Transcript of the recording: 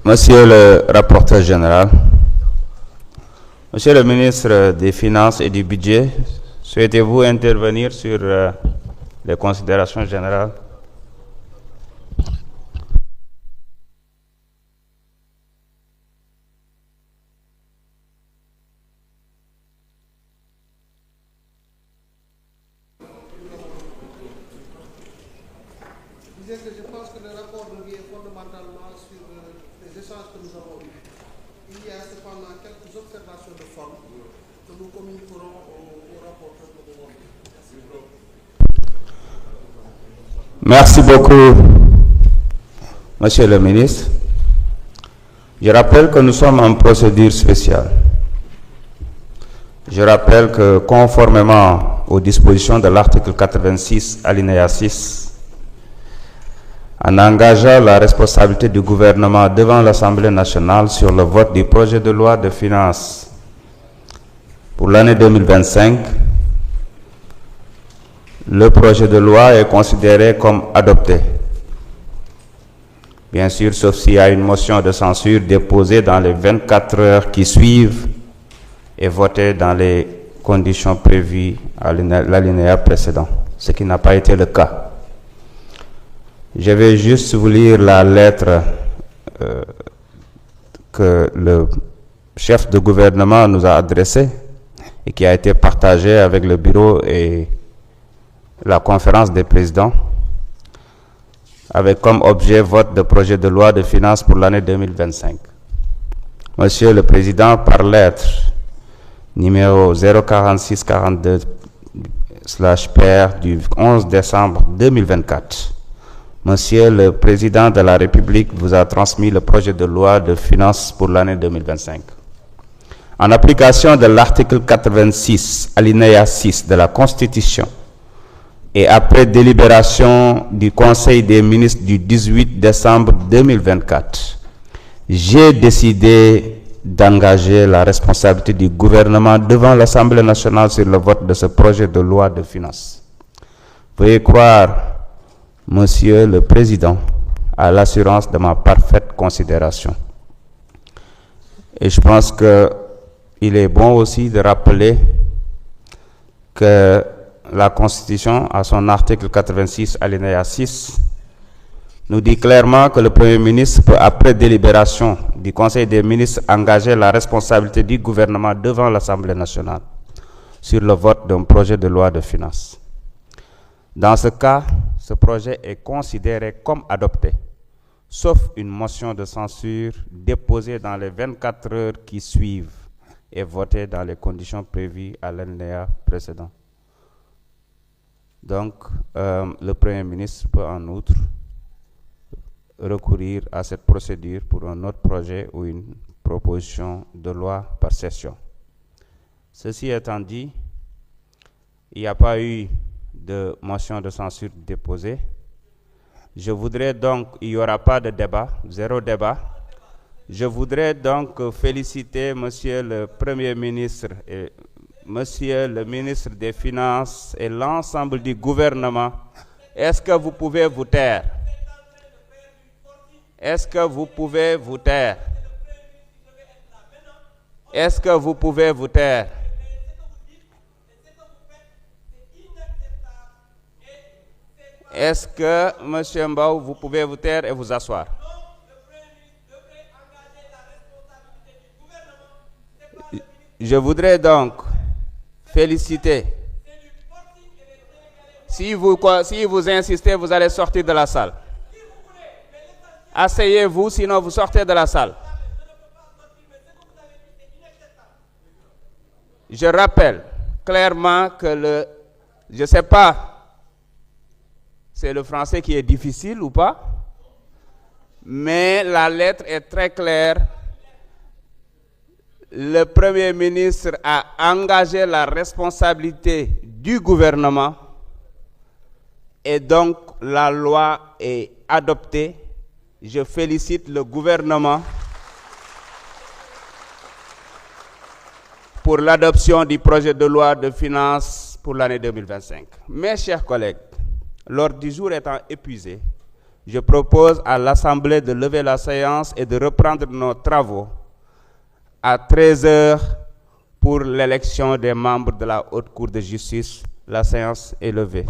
Monsieur le rapporteur général, Monsieur le ministre des Finances et du Budget, souhaitez-vous intervenir sur les considérations générales? Je pense que le rapport revient fondamentalement sur les échanges que nous avons eus. Il y a cependant quelques observations de forme que nous communiquerons au rapporteur de l'Europe. Merci beaucoup, Monsieur le ministre. Je rappelle que nous sommes en procédure spéciale. Je rappelle que conformément aux dispositions de l'article 86, alinéa 6, en engageant la responsabilité du gouvernement devant l'Assemblée nationale sur le vote du projet de loi de finances pour l'année 2025, le projet de loi est considéré comme adopté. Bien sûr, sauf s'il y a une motion de censure déposée dans les 24 heures qui suivent et votée dans les conditions prévues à l'alinéa précédent, ce qui n'a pas été le cas. Je vais juste vous lire la lettre que le chef de gouvernement nous a adressée et qui a été partagée avec le bureau et la conférence des présidents, avec comme objet vote de projet de loi de finances pour l'année 2025. Monsieur le Président, par lettre numéro 04642/PR du 11 décembre 2024, Monsieur le Président de la République vous a transmis le projet de loi de finances pour l'année 2025. En application de l'article 86, alinéa 6 de la Constitution, et après délibération du Conseil des ministres du 18 décembre 2024, j'ai décidé d'engager la responsabilité du gouvernement devant l'Assemblée nationale sur le vote de ce projet de loi de finances. Veuillez croire, Monsieur le Président, à l'assurance de ma parfaite considération. Et je pense qu'il est bon aussi de rappeler que la Constitution, à son article 86, alinéa 6, nous dit clairement que le Premier ministre peut, après délibération du Conseil des ministres, engager la responsabilité du gouvernement devant l'Assemblée nationale sur le vote d'un projet de loi de finances. Dans ce cas, ce projet est considéré comme adopté, sauf une motion de censure déposée dans les 24 heures qui suivent et votée dans les conditions prévues à l'alinéa précédent. Donc, le Premier ministre peut en outre recourir à cette procédure pour un autre projet ou une proposition de loi par session. Ceci étant dit, il n'y a pas eu de motion de censure déposée. Je voudrais donc, il n'y aura pas de débat, zéro débat. Je voudrais donc féliciter Monsieur le Premier ministre et Monsieur le ministre des Finances et l'ensemble du gouvernement. Est-ce que vous pouvez vous taire? Est-ce que vous pouvez vous taire? Est-ce que vous pouvez vous taire? Est-ce que, M. Mbaou, vous pouvez vous taire et vous asseoir? Je voudrais donc féliciter. Si vous insistez, vous allez sortir de la salle. Asseyez-vous, sinon vous sortez de la salle. Je rappelle clairement que je ne sais pas, c'est le français qui est difficile ou pas, mais la lettre est très claire. Le Premier ministre a engagé la responsabilité du gouvernement et donc la loi est adoptée. Je félicite le gouvernement pour l'adoption du projet de loi de finances pour l'année 2025. Mes chers collègues, l'ordre du jour étant épuisé, Je propose à l'Assemblée de lever la séance et de reprendre nos travaux à 13 heures pour l'élection des membres de la Haute Cour de justice. La séance est levée.